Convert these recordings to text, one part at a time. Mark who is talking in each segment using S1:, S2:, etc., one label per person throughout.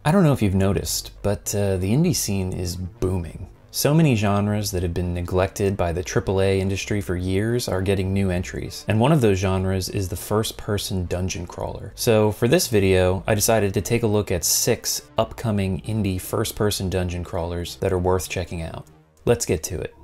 S1: I don't know if you've noticed, but the indie scene is booming. So many genres that have been neglected by the AAA industry for years are getting new entries. And one of those genres is the first-person dungeon crawler. So for this video, I decided to take a look at 6 upcoming indie first-person dungeon crawlers that are worth checking out. Let's get to it.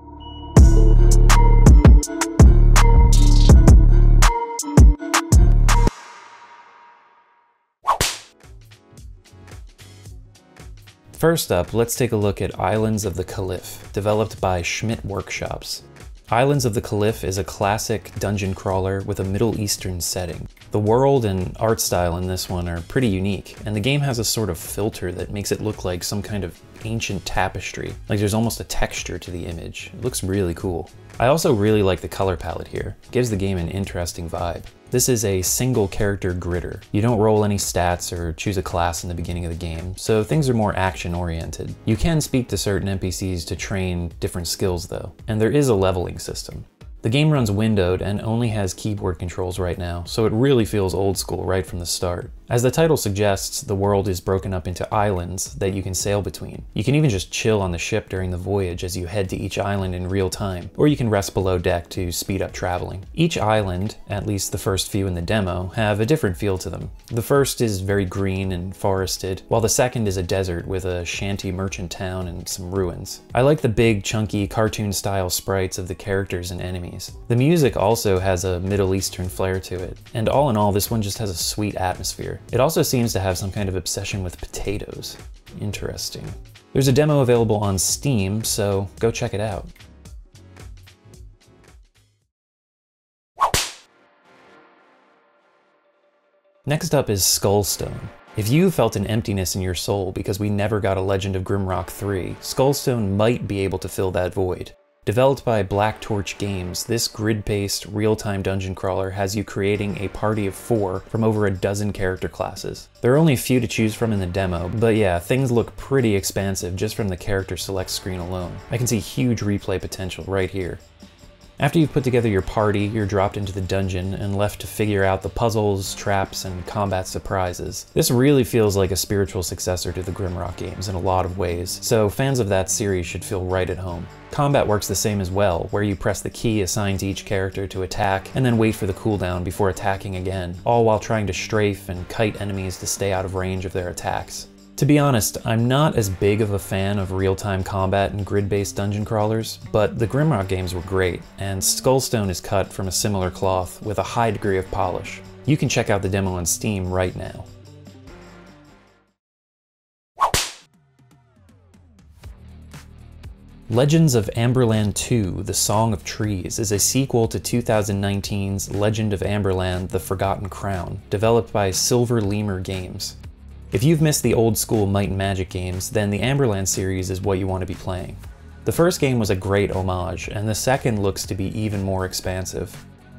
S1: First up, let's take a look at Islands of the Caliph, developed by Schmidt Workshops. Islands of the Caliph is a classic dungeon crawler with a Middle Eastern setting. The world and art style in this one are pretty unique, and the game has a sort of filter that makes it look like some kind of ancient tapestry. Like there's almost a texture to the image. It looks really cool. I also really like the color palette here. It gives the game an interesting vibe. This is a single character gritter. You don't roll any stats or choose a class in the beginning of the game, so things are more action oriented. You can speak to certain NPCs to train different skills though, and there is a leveling system. The game runs windowed and only has keyboard controls right now, so it really feels old school right from the start. As the title suggests, the world is broken up into islands that you can sail between. You can even just chill on the ship during the voyage as you head to each island in real time, or you can rest below deck to speed up traveling. Each island, at least the first few in the demo, have a different feel to them. The first is very green and forested, while the second is a desert with a shanty merchant town and some ruins. I like the big, chunky, cartoon-style sprites of the characters and enemies. The music also has a Middle Eastern flair to it, and all in all, this one just has a sweet atmosphere. It also seems to have some kind of obsession with potatoes. Interesting. There's a demo available on Steam, so go check it out. Next up is Skullstone. If you felt an emptiness in your soul because we never got a Legend of Grimrock 3, Skullstone might be able to fill that void. Developed by Black Torch Games, this grid-based, real-time dungeon crawler has you creating a party of 4 from over a dozen character classes. There are only a few to choose from in the demo, but yeah, things look pretty expansive just from the character select screen alone. I can see huge replay potential right here. After you've put together your party, you're dropped into the dungeon and left to figure out the puzzles, traps, and combat surprises. This really feels like a spiritual successor to the Grimrock games in a lot of ways, so fans of that series should feel right at home. Combat works the same as well, where you press the key assigned to each character to attack, and then wait for the cooldown before attacking again, all while trying to strafe and kite enemies to stay out of range of their attacks. To be honest, I'm not as big of a fan of real-time combat and grid-based dungeon crawlers, but the Grimrock games were great, and Skullstone is cut from a similar cloth with a high degree of polish. You can check out the demo on Steam right now. Legends of Amberland 2: The Song of Trees is a sequel to 2019's Legend of Amberland: The Forgotten Crown, developed by Silver Lemur Games. If you've missed the old school Might and Magic games, then the Amberland series is what you want to be playing. The first game was a great homage, and the second looks to be even more expansive.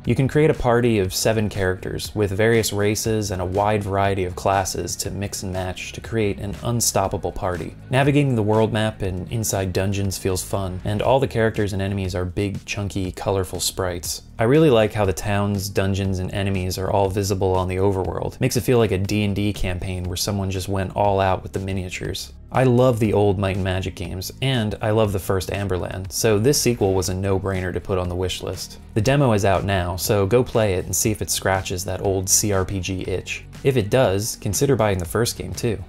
S1: You can create a party of 7 characters, with various races and a wide variety of classes to mix and match to create an unstoppable party. Navigating the world map and inside dungeons feels fun, and all the characters and enemies are big, chunky, colorful sprites. I really like how the towns, dungeons, and enemies are all visible on the overworld. Makes it feel like a D&D campaign where someone just went all out with the miniatures. I love the old Might and Magic games, and I love the first Amberland, so this sequel was a no-brainer to put on the wishlist. The demo is out now, so go play it and see if it scratches that old CRPG itch. If it does, consider buying the first game too.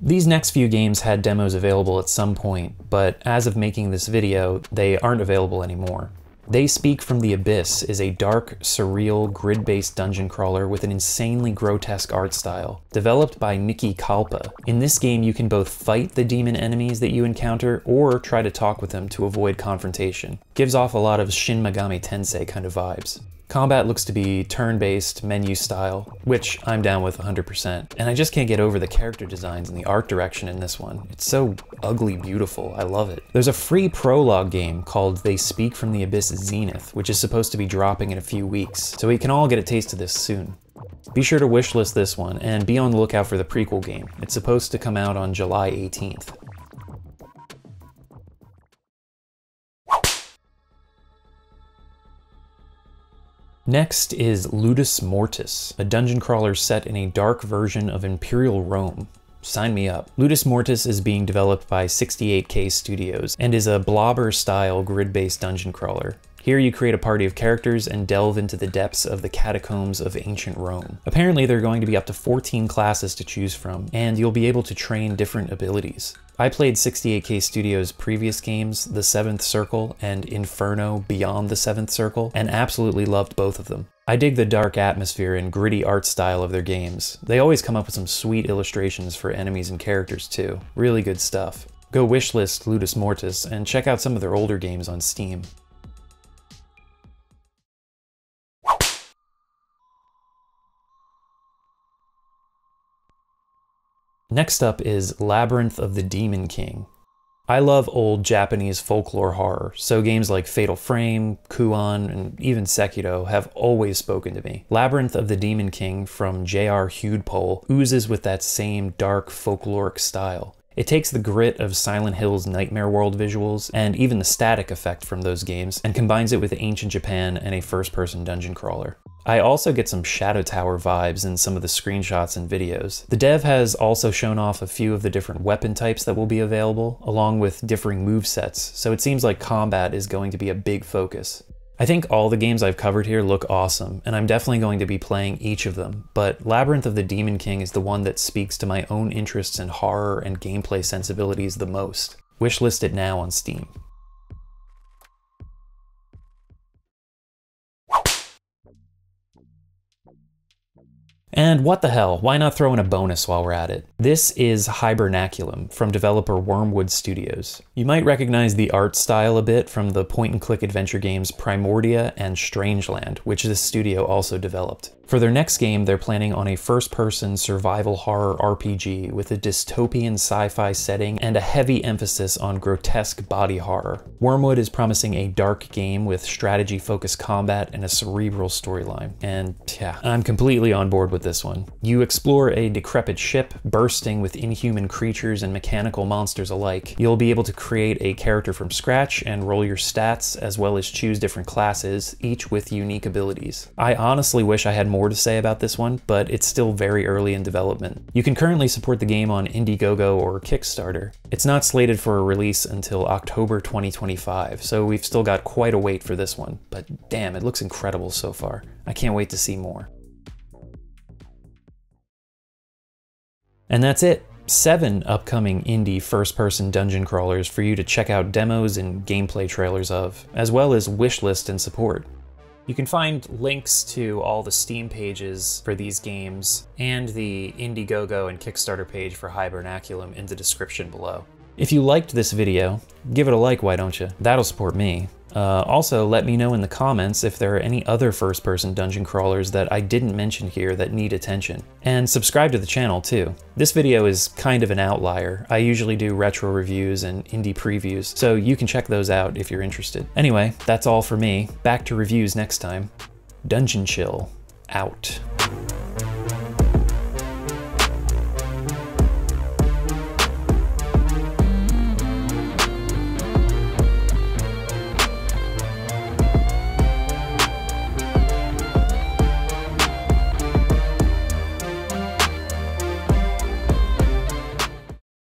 S1: These next few games had demos available at some point, but as of making this video, they aren't available anymore. They Speak from the Abyss is a dark, surreal, grid-based dungeon crawler with an insanely grotesque art style, developed by Nikki Kalpa. In this game, you can both fight the demon enemies that you encounter or try to talk with them to avoid confrontation. Gives off a lot of Shin Megami Tensei kind of vibes. Combat looks to be turn-based, menu style, which I'm down with 100%. And I just can't get over the character designs and the art direction in this one. It's so ugly beautiful, I love it. There's a free prologue game called They Speak from the Abyss Zenith, which is supposed to be dropping in a few weeks, so we can all get a taste of this soon. Be sure to wishlist this one, and be on the lookout for the prequel game. It's supposed to come out on July 18th. Next is Ludus Mortis, a dungeon crawler set in a dark version of Imperial Rome. Sign me up. Ludus Mortis is being developed by 68K Studios and is a blobber-style grid-based dungeon crawler. Here you create a party of characters and delve into the depths of the catacombs of ancient Rome. Apparently there are going to be up to 14 classes to choose from, and you'll be able to train different abilities. I played 68K Studios' previous games, The Seventh Circle and Inferno Beyond the Seventh Circle, and absolutely loved both of them. I dig the dark atmosphere and gritty art style of their games. They always come up with some sweet illustrations for enemies and characters too. Really good stuff. Go wishlist Ludus Mortis and check out some of their older games on Steam. Next up is Labyrinth of the Demon King. I love old Japanese folklore horror, so games like Fatal Frame, Kuon, and even Sekiro have always spoken to me. Labyrinth of the Demon King from J.R. Hudepole oozes with that same dark folkloric style. It takes the grit of Silent Hill's Nightmare World visuals, and even the static effect from those games, and combines it with ancient Japan and a first-person dungeon crawler. I also get some Shadow Tower vibes in some of the screenshots and videos. The dev has also shown off a few of the different weapon types that will be available, along with differing movesets, so it seems like combat is going to be a big focus. I think all the games I've covered here look awesome, and I'm definitely going to be playing each of them, but Labyrinth of the Demon King is the one that speaks to my own interests in horror and gameplay sensibilities the most. Wishlist it now on Steam. And what the hell, why not throw in a bonus while we're at it? This is Hibernaculum from developer Wormwood Studios. You might recognize the art style a bit from the point-and-click adventure games Primordia and Strangeland, which this studio also developed. For their next game, they're planning on a first-person survival horror RPG with a dystopian sci-fi setting and a heavy emphasis on grotesque body horror. Wormwood is promising a dark game with strategy-focused combat and a cerebral storyline. And yeah, I'm completely on board with this one. You explore a decrepit ship bursting with inhuman creatures and mechanical monsters alike. You'll be able to create a character from scratch and roll your stats, as well as choose different classes, each with unique abilities. I honestly wish I had more to say about this one, but it's still very early in development. You can currently support the game on Indiegogo or Kickstarter. It's not slated for a release until October 2025, so we've still got quite a wait for this one, but damn, it looks incredible so far. I can't wait to see more. And that's it. 7 upcoming indie first-person dungeon crawlers for you to check out demos and gameplay trailers of, as well as wishlist and support. You can find links to all the Steam pages for these games and the Indiegogo and Kickstarter page for Hibernaculum in the description below. If you liked this video, give it a like, why don't you? That'll support me. Also, let me know in the comments if there are any other first-person dungeon crawlers that I didn't mention here that need attention. And subscribe to the channel too. This video is kind of an outlier. I usually do retro reviews and indie previews, so you can check those out if you're interested. Anyway, that's all for me. Back to reviews next time. Dungeon Chill, out.